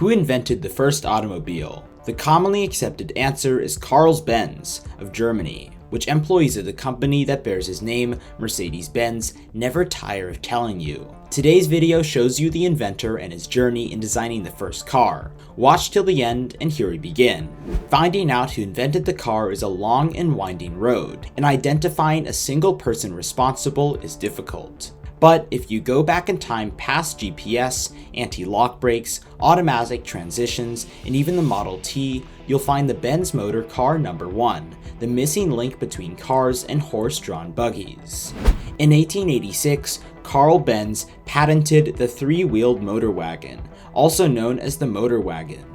Who invented the first automobile? The commonly accepted answer is Karl Benz of Germany, which employees of the company that bears his name, Mercedes Benz, never tire of telling you. Today's video shows you the inventor and his journey in designing the first car. Watch till the end and here we begin. Finding out who invented the car is a long and winding road, and identifying a single person responsible is difficult. But if you go back in time past GPS, anti-lock brakes, automatic transmissions, and even the Model T, you'll find the Benz motor car number 1, the missing link between cars and horse-drawn buggies. In 1886, Karl Benz patented the three-wheeled Motorwagen, also known as the Motorwagen.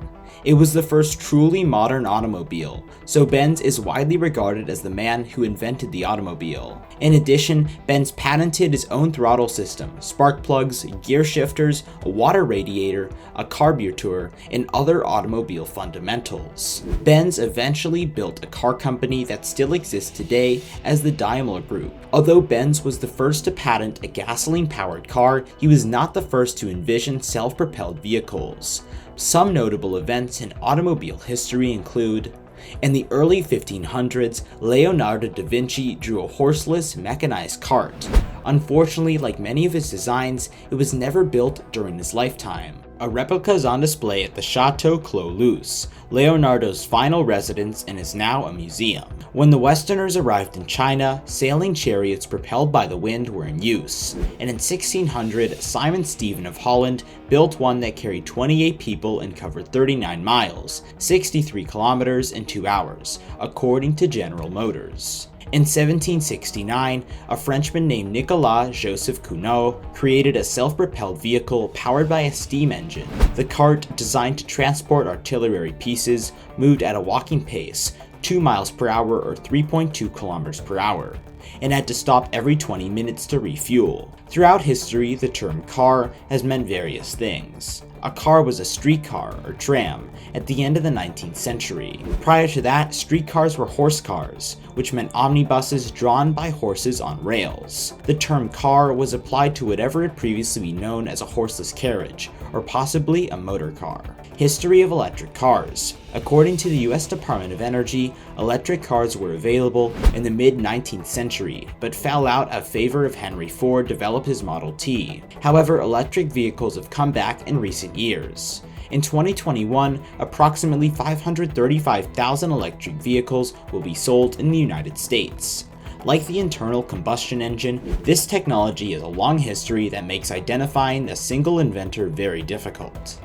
It was the first truly modern automobile, so Benz is widely regarded as the man who invented the automobile. In addition, Benz patented his own throttle system, spark plugs, gear shifters, a water radiator, a carburetor, and other automobile fundamentals. Benz eventually built a car company that still exists today as the Daimler Group. Although Benz was the first to patent a gasoline-powered car, he was not the first to envision self-propelled vehicles. Some notable events in automobile history include: in the early 1500s, Leonardo da Vinci drew a horseless, mechanized cart. Unfortunately, like many of his designs, it was never built during his lifetime. A replica is on display at the Chateau Clos-Luz, Leonardo's final residence, and is now a museum. When the Westerners arrived in China, sailing chariots propelled by the wind were in use. And in 1600, Simon Stevin of Holland built one that carried 28 people and covered 39 miles, 63 kilometers in 2 hours, according to General Motors. In 1769, a Frenchman named Nicolas Joseph Cugnot created a self-propelled vehicle powered by a steam engine. The cart, designed to transport artillery pieces, moved at a walking pace, 2 miles per hour or 3.2 kilometers per hour, and had to stop every 20 minutes to refuel. Throughout history, the term car has meant various things. A car was a streetcar or tram at the end of the 19th century. Prior to that, streetcars were horse cars, which meant omnibuses drawn by horses on rails. The term car was applied to whatever had previously been known as a horseless carriage, or possibly a motor car. History of electric cars. According to the US Department of Energy, electric cars were available in the mid-19th century, but fell out of favor of Henry Ford developed his Model T. However, electric vehicles have come back in recent years. In 2021, approximately 535,000 electric vehicles will be sold in the United States. Like the internal combustion engine, this technology has a long history that makes identifying a single inventor very difficult.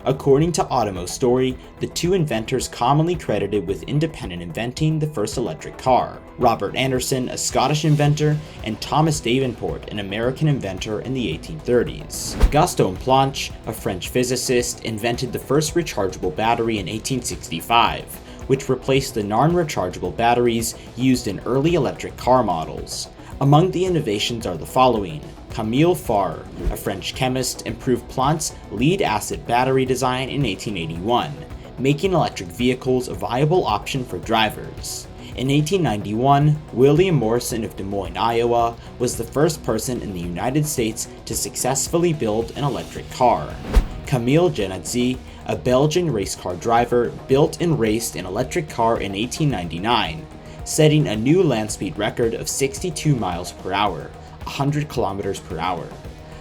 According to Automo Story, the two inventors commonly credited with independent inventing the first electric car: Robert Anderson, a Scottish inventor, and Thomas Davenport, an American inventor in the 1830s. Gaston Planche, a French physicist, invented the first rechargeable battery in 1865, which replaced the non-rechargeable batteries used in early electric car models. Among the innovations are the following: Camille Faure, a French chemist, improved Planche's lead-acid battery design in 1881, making electric vehicles a viable option for drivers. In 1891, William Morrison of Des Moines, Iowa, was the first person in the United States to successfully build an electric car. Camille Genetzi, a Belgian race car driver, built and raced an electric car in 1899, setting a new land speed record of 62 miles per hour, 100 kilometers per hour.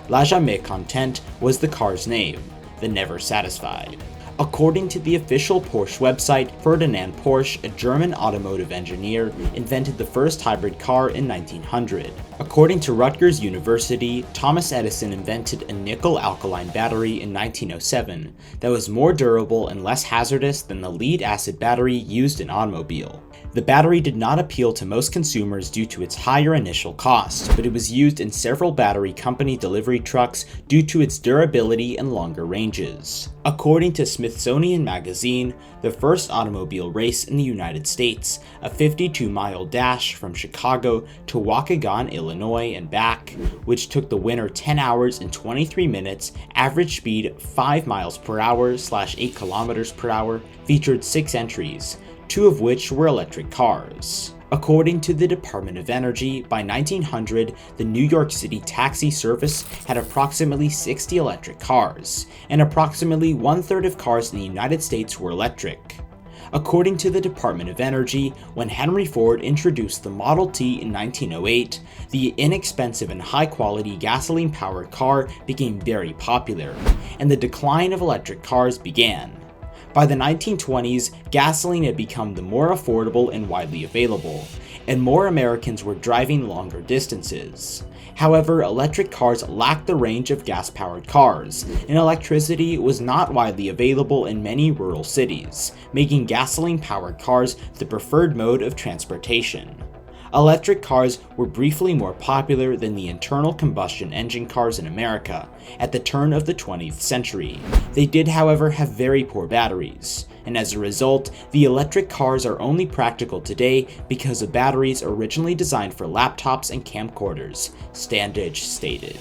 La Jamais Content was the car's name, the Never Satisfied. According to the official Porsche website, Ferdinand Porsche, a German automotive engineer, invented the first hybrid car in 1900. According to Rutgers University, Thomas Edison invented a nickel alkaline battery in 1907 that was more durable and less hazardous than the lead-acid battery used in automobile. The battery did not appeal to most consumers due to its higher initial cost, but it was used in several battery company delivery trucks due to its durability and longer ranges. According to Smithsonian Magazine, the first automobile race in the United States, a 52-mile dash from Chicago to Waukegan, Illinois and back, which took the winner 10 hours and 23 minutes, average speed 5 miles per hour / 8 kilometers per hour, featured 6 entries, 2 of which were electric cars. According to the Department of Energy, by 1900, the New York City taxi service had approximately 60 electric cars, and approximately one-third of cars in the United States were electric. According to the Department of Energy, when Henry Ford introduced the Model T in 1908, the inexpensive and high-quality gasoline-powered car became very popular, and the decline of electric cars began. By the 1920s, gasoline had become the more affordable and widely available, and more Americans were driving longer distances. However, electric cars lacked the range of gas-powered cars, and electricity was not widely available in many rural cities, making gasoline-powered cars the preferred mode of transportation. Electric cars were briefly more popular than the internal combustion engine cars in America at the turn of the 20th century. They did, however, have very poor batteries, and as a result, the electric cars are only practical today because of batteries originally designed for laptops and camcorders, Standage stated.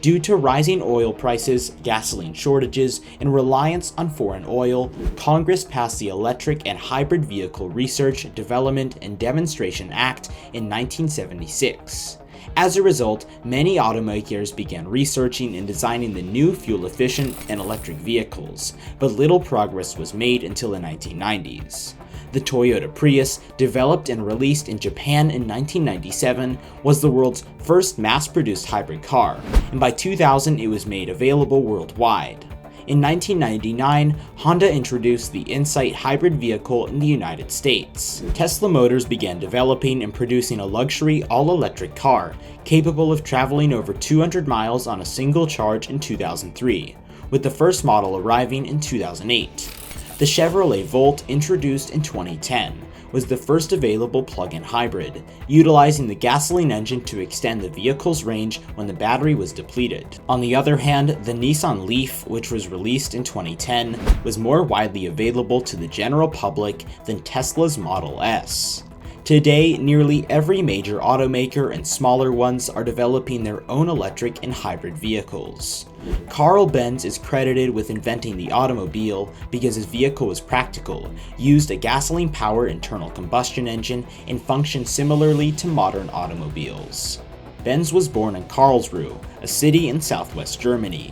Due to rising oil prices, gasoline shortages, and reliance on foreign oil, Congress passed the Electric and Hybrid Vehicle Research, Development, and Demonstration Act in 1976. As a result, many automakers began researching and designing the new fuel-efficient and electric vehicles, but little progress was made until the 1990s. The Toyota Prius, developed and released in Japan in 1997, was the world's first mass-produced hybrid car, and by 2000 it was made available worldwide. In 1999, Honda introduced the Insight hybrid vehicle in the United States. Tesla Motors began developing and producing a luxury all-electric car, capable of traveling over 200 miles on a single charge in 2003, with the first model arriving in 2008. The Chevrolet Volt, introduced in 2010, was the first available plug-in hybrid, utilizing the gasoline engine to extend the vehicle's range when the battery was depleted. On the other hand, the Nissan Leaf, which was released in 2010, was more widely available to the general public than Tesla's Model S. Today, nearly every major automaker and smaller ones are developing their own electric and hybrid vehicles. Karl Benz is credited with inventing the automobile because his vehicle was practical, used a gasoline-powered internal combustion engine, and functioned similarly to modern automobiles. Benz was born in Karlsruhe, a city in southwest Germany.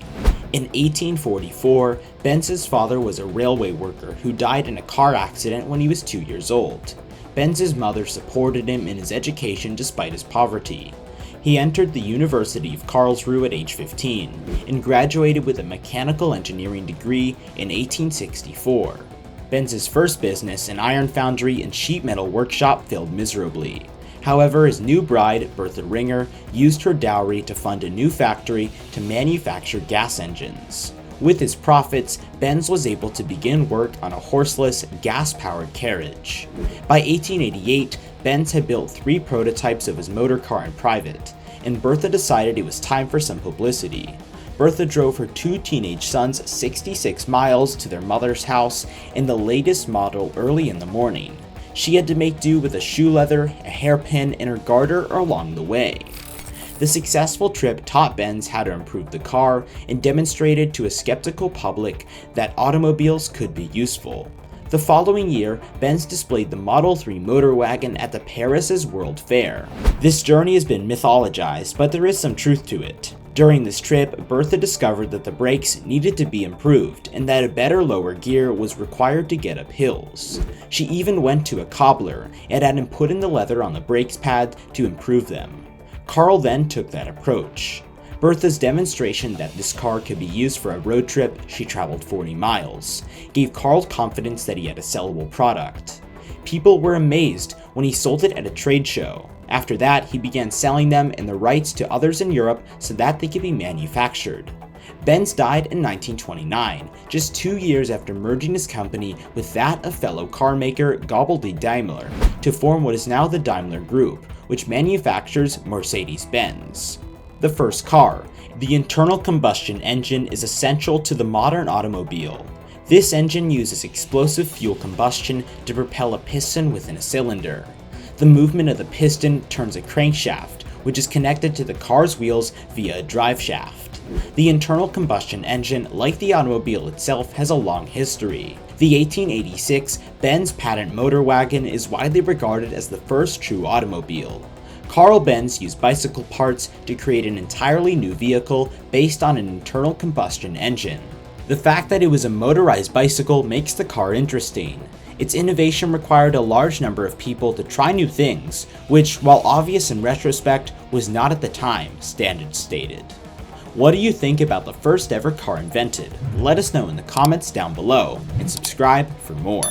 In 1844, Benz's father was a railway worker who died in a car accident when he was 2 years old. Benz's mother supported him in his education despite his poverty. He entered the University of Karlsruhe at age 15 and graduated with a mechanical engineering degree in 1864. Benz's first business, an iron foundry and sheet metal workshop, failed miserably. However, his new bride, Bertha Ringer, used her dowry to fund a new factory to manufacture gas engines. With his profits, Benz was able to begin work on a horseless, gas-powered carriage. By 1888, Benz had built 3 prototypes of his motor car in private, and Bertha decided it was time for some publicity. Bertha drove her 2 teenage sons 66 miles to their mother's house in the latest model early in the morning. She had to make do with a shoe leather, a hairpin, and her garter along the way. The successful trip taught Benz how to improve the car and demonstrated to a skeptical public that automobiles could be useful. The following year, Benz displayed the Model 3 Motorwagen at the Paris' World Fair. This journey has been mythologized, but there is some truth to it. During this trip, Bertha discovered that the brakes needed to be improved and that a better lower gear was required to get up hills. She even went to a cobbler and had him put in the leather on the brakes pad to improve them. Karl then took that approach. Bertha's demonstration that this car could be used for a road trip, she traveled 40 miles, gave Karl confidence that he had a sellable product. People were amazed when he sold it at a trade show. After that, he began selling them and the rights to others in Europe so that they could be manufactured. Benz died in 1929, just 2 years after merging his company with that of fellow carmaker Gobbledy Daimler to form what is now the Daimler Group, which manufactures Mercedes Benz. The first car, the internal combustion engine, is essential to the modern automobile. This engine uses explosive fuel combustion to propel a piston within a cylinder. The movement of the piston turns a crankshaft, which is connected to the car's wheels via a drive shaft. The internal combustion engine, like the automobile itself, has a long history. The The 1886 Benz patent Motorwagen is widely regarded as the first true automobile. Karl Benz used bicycle parts to create an entirely new vehicle based on an internal combustion engine. The fact that it was a motorized bicycle makes the car interesting. Its innovation required a large number of people to try new things, which, while obvious in retrospect, was not at the time, standards stated. What do you think about the first ever car invented? Let us know in the comments down below, and subscribe for more.